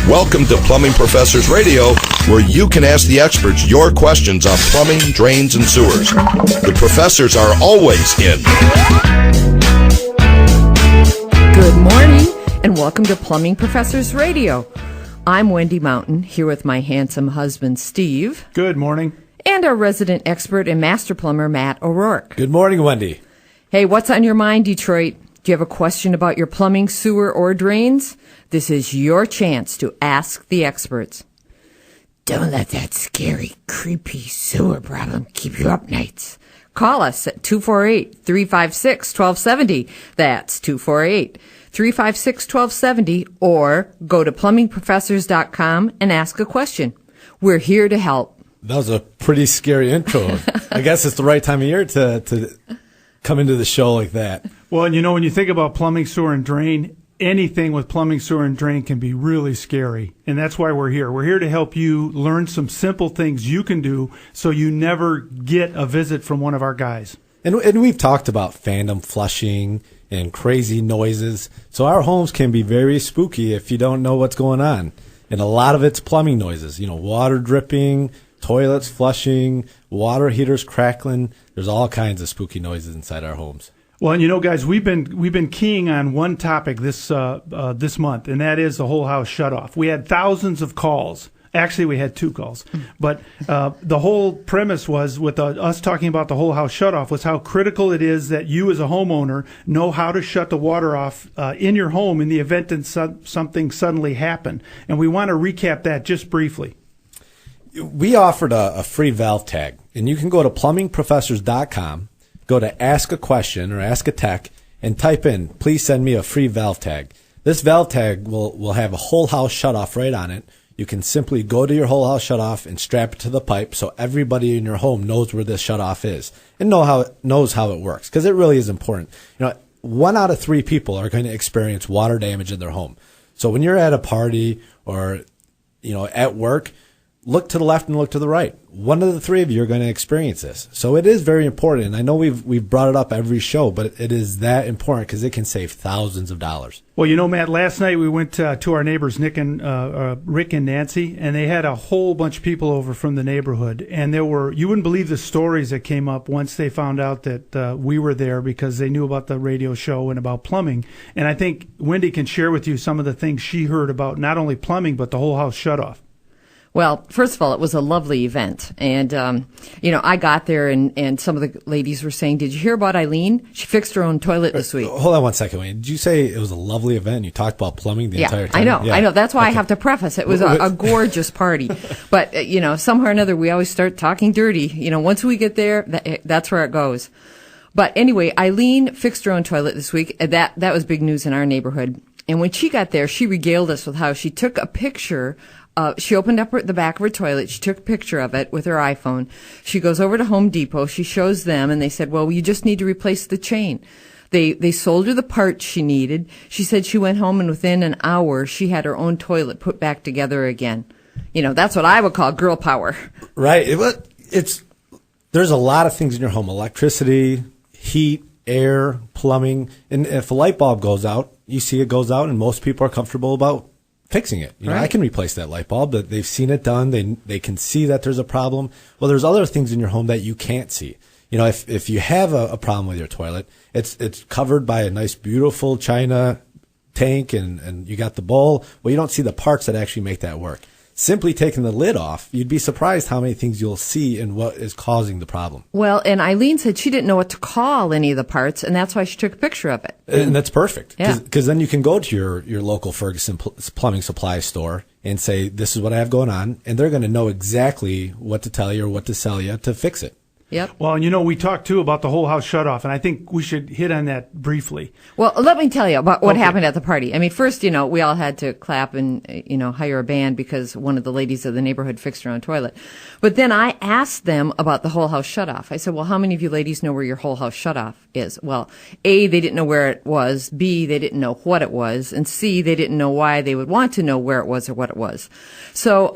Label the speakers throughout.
Speaker 1: Welcome to Plumbing Professors Radio, where you can ask the experts your questions on plumbing, drains, and sewers. The professors are always in.
Speaker 2: Good morning, and welcome to Plumbing Professors Radio. I'm Wendy Mountain, here with my handsome husband, Steve.
Speaker 3: Good morning.
Speaker 2: And our resident expert and master plumber, Matt O'Rourke.
Speaker 4: Good morning, Wendy.
Speaker 2: Hey, what's on your mind, Detroit? Do you have a question about your plumbing, sewer, or drains? This is your chance to ask the experts. Don't let that scary, creepy sewer problem keep you up nights. Call us at 248-356-1270. That's 248-356-1270, or go to plumbingprofessors.com and ask a question. We're here to help.
Speaker 4: That was a pretty scary intro. I guess it's the right time of year to come into the show like that.
Speaker 3: Well, and you know, when you think about plumbing, sewer, and drain, anything with plumbing, sewer, and drain can be really scary. And that's why we're here. We're here to help you learn some simple things you can do so you never get a visit from one of our guys.
Speaker 4: And we've talked about phantom flushing and crazy noises. So our homes can be very spooky if you don't know what's going on. And a lot of it's plumbing noises, you know, water dripping, toilets flushing, water heaters crackling. There's all kinds of spooky noises inside our homes.
Speaker 3: Well, and you know, guys, we've been keying on one topic this month, and that is the whole house shutoff. We had thousands of calls. Actually, we had 2 calls, but the whole premise was with us talking about the whole house shutoff was how critical it is that you, as a homeowner, know how to shut the water off in your home in the event that something suddenly happened. And we want to recap that just briefly.
Speaker 4: We offered a free valve tag, and you can go to plumbingprofessors.com. Go to Ask a Question or Ask a Tech and type in, please send me a free valve tag. This valve tag will have a whole house shutoff right on it. You can simply go to your whole house shutoff and strap it to the pipe so everybody in your home knows where this shutoff is and knows how it works, because it really is important. You know, 1 out of 3 people are going to experience water damage in their home. So when you're at a party or, you know, at work, look to the left and look to the right. 1 of the 3 of you are going to experience this. So it is very important. And I know we've brought it up every show, but it is that important because it can save thousands of dollars.
Speaker 3: Well, you know, Matt, last night we went to our neighbors, Rick and Nancy, and they had a whole bunch of people over from the neighborhood. And you wouldn't believe the stories that came up once they found out that we were there, because they knew about the radio show and about plumbing. And I think Wendy can share with you some of the things she heard about not only plumbing, but the whole house shutoff.
Speaker 2: Well, first of all, it was a lovely event. And, I got there and some of the ladies were saying, did you hear about Eileen? She fixed her own toilet this week.
Speaker 4: Hold on one second, Wayne. Did you say it was a lovely event? You talked about plumbing the entire time?
Speaker 2: I know. That's why I have to preface. It was a gorgeous party. But, somehow or another, we always start talking dirty. Once we get there, that's where it goes. But anyway, Eileen fixed her own toilet this week. That was big news in our neighborhood. And when she got there, she regaled us with how she took a picture. She opened up the back of her toilet. She took a picture of it with her iPhone. She goes over to Home Depot. She shows them, and they said, well, you just need to replace the chain. They sold her the parts she needed. She said she went home, and within an hour, she had her own toilet put back together again. That's what I would call girl power.
Speaker 4: Right. There's a lot of things in your home: electricity, heat, air, plumbing. And if a light bulb goes out, you see it goes out, and most people are comfortable about fixing it. Right. I can replace that light bulb, but they've seen it done. They can see that there's a problem. Well, there's other things in your home that you can't see. If you have a problem with your toilet, it's covered by a nice, beautiful china tank and you got the bowl. Well, you don't see the parts that actually make that work. Simply taking the lid off, you'd be surprised how many things you'll see and what is causing the problem.
Speaker 2: Well, and Eileen said she didn't know what to call any of the parts, and that's why she took a picture of it.
Speaker 4: And that's perfect.
Speaker 2: Yeah.
Speaker 4: Because then you can go to your local Ferguson plumbing supply store and say, this is what I have going on, and they're going to know exactly what to tell you or what to sell you to fix it.
Speaker 2: Yep.
Speaker 3: Well, and we talked too about the whole house shutoff, and I think we should hit on that briefly.
Speaker 2: Well, let me tell you about what happened at the party. I mean, first, we all had to clap and, hire a band because one of the ladies of the neighborhood fixed her own toilet. But then I asked them about the whole house shutoff. I said, well, how many of you ladies know where your whole house shutoff is? Well, A, they didn't know where it was. B, they didn't know what it was. And C, they didn't know why they would want to know where it was or what it was. So,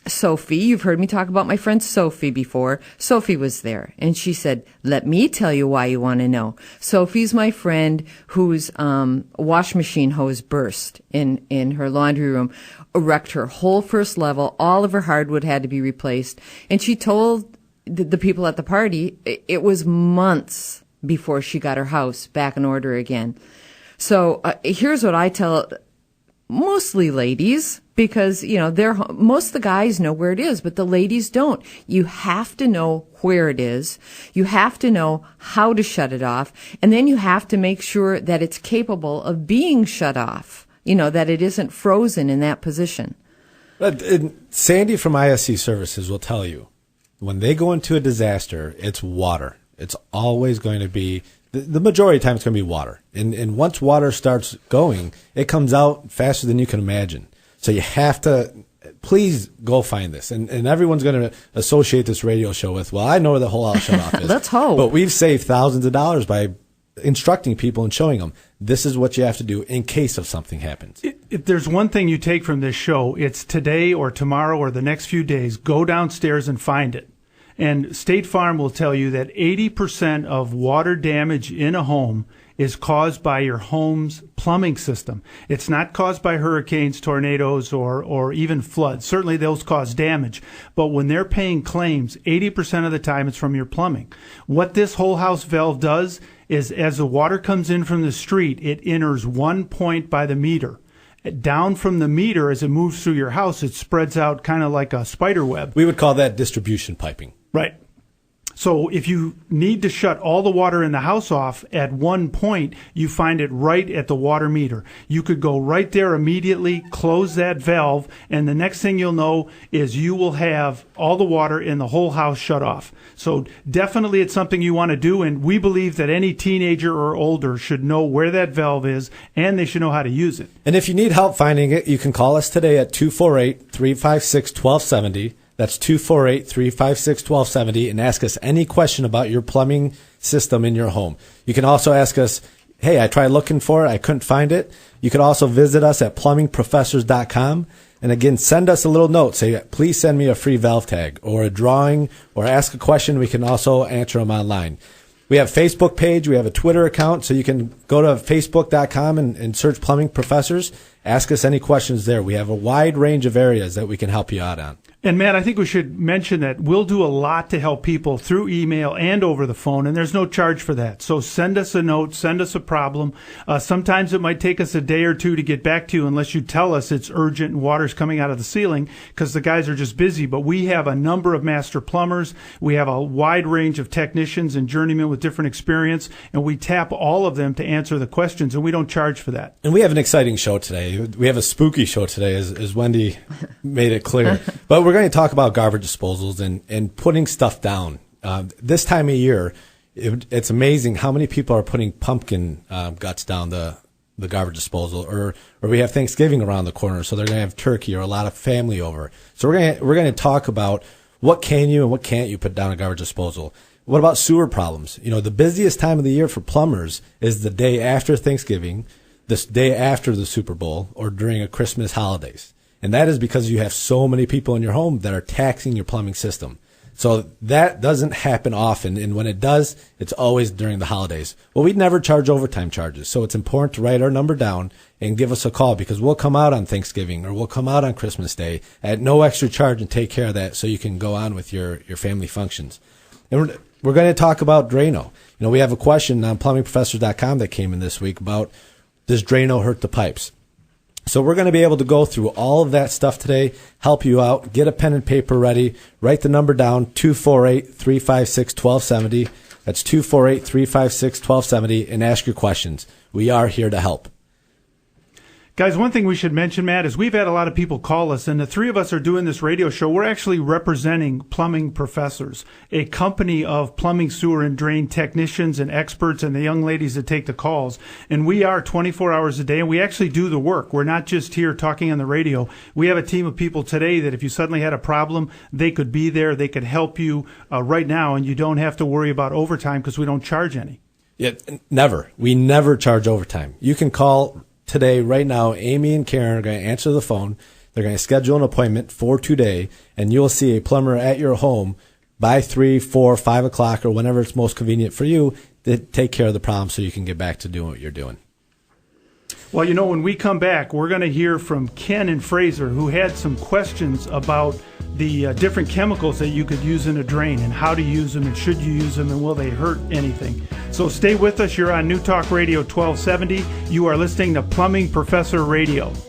Speaker 2: Sophie, you've heard me talk about my friend Sophie before. Sophie was there, and she said, let me tell you why you want to know. Sophie's my friend whose wash machine hose burst in her laundry room, wrecked her whole first level. All of her hardwood had to be replaced. And she told the people at the party it was months before she got her house back in order again. So here's what I tell mostly ladies, because, most of the guys know where it is, but the ladies don't. You have to know where it is. You have to know how to shut it off. And then you have to make sure that it's capable of being shut off, that it isn't frozen in that position.
Speaker 4: But Sandy from ISC Services will tell you, when they go into a disaster, it's water. It's always going to be, the majority of the time it's going to be water. And once water starts going, it comes out faster than you can imagine. So you have to, please go find this. And everyone's going to associate this radio show with, well, I know where the whole house shut off is.
Speaker 2: Let's hope.
Speaker 4: But we've saved thousands of dollars by instructing people and showing them, this is what you have to do in case of something happens.
Speaker 3: If there's one thing you take from this show, it's today or tomorrow or the next few days, go downstairs and find it. And State Farm will tell you that 80% of water damage in a home is caused by your home's plumbing system. It's not caused by hurricanes, tornadoes, or even floods. Certainly those cause damage. But when they're paying claims, 80% of the time it's from your plumbing. What this whole house valve does is, as the water comes in from the street, it enters 1 point by the meter. Down from the meter, as it moves through your house, it spreads out kind of like a spider web.
Speaker 4: We would call that distribution piping.
Speaker 3: Right. So if you need to shut all the water in the house off at 1 point, you find it right at the water meter. You could go right there immediately, close that valve, and the next thing you'll know is you will have all the water in the whole house shut off. So definitely it's something you want to do, and we believe that any teenager or older should know where that valve is, and they should know how to use it.
Speaker 4: And if you need help finding it, you can call us today at 248-356-1270. That's 248-356-1270, and ask us any question about your plumbing system in your home. You can also ask us, hey, I tried looking for it, I couldn't find it. You can also visit us at plumbingprofessors.com. And again, send us a little note. Say, please send me a free valve tag or a drawing, or ask a question. We can also answer them online. We have a Facebook page. We have a Twitter account. So you can go to facebook.com and search Plumbing Professors. Ask us any questions there. We have a wide range of areas that we can help you out on.
Speaker 3: And, Matt, I think we should mention that we'll do a lot to help people through email and over the phone, and there's no charge for that. So send us a note, send us a problem. Sometimes it might take us a day or two to get back to you unless you tell us it's urgent and water's coming out of the ceiling, because the guys are just busy. But we have a number of master plumbers. We have a wide range of technicians and journeymen with different experience, and we tap all of them to answer the questions, and we don't charge for that.
Speaker 4: And we have an exciting show today. We have a spooky show today, as Wendy made it clear. But we're going to talk about garbage disposals and putting stuff down. This time of year, it's amazing how many people are putting pumpkin guts down the garbage disposal, or we have Thanksgiving around the corner, so they're going to have turkey or a lot of family over. So we're going to talk about what can you and what can't you put down a garbage disposal. What about sewer problems? The busiest time of the year for plumbers is the day after Thanksgiving, this day after the Super Bowl, or during a Christmas holidays. And that is because you have so many people in your home that are taxing your plumbing system. So that doesn't happen often. And when it does, it's always during the holidays. Well, we'd never charge overtime charges. So it's important to write our number down and give us a call, because we'll come out on Thanksgiving or we'll come out on Christmas Day at no extra charge and take care of that so you can go on with your family functions. And we're going to talk about Drano. We have a question on plumbingprofessors.com that came in this week about, does Drano hurt the pipes? So we're going to be able to go through all of that stuff today, help you out, get a pen and paper ready, write the number down, 248-356-1270. That's 248-356-1270, and ask your questions. We are here to help.
Speaker 3: Guys, one thing we should mention, Matt, is we've had a lot of people call us, and the three of us are doing this radio show. We're actually representing Plumbing Professors, a company of plumbing, sewer, and drain technicians and experts and the young ladies that take the calls. And we are 24 hours a day, and we actually do the work. We're not just here talking on the radio. We have a team of people today that if you suddenly had a problem, they could be there. They could help you right now, and you don't have to worry about overtime because we don't charge any.
Speaker 4: Yeah, never. We never charge overtime. You can call today, right now. Amy and Karen are going to answer the phone. They're going to schedule an appointment for today, and you'll see a plumber at your home by 3, 4, 5 o'clock, or whenever it's most convenient for you to take care of the problem so you can get back to doing what you're doing.
Speaker 3: Well, when we come back, we're going to hear from Ken and Fraser, who had some questions about the different chemicals that you could use in a drain and how to use them and should you use them and will they hurt anything. So stay with us. You're on New Talk Radio 1270. You are listening to Plumbing Professor Radio.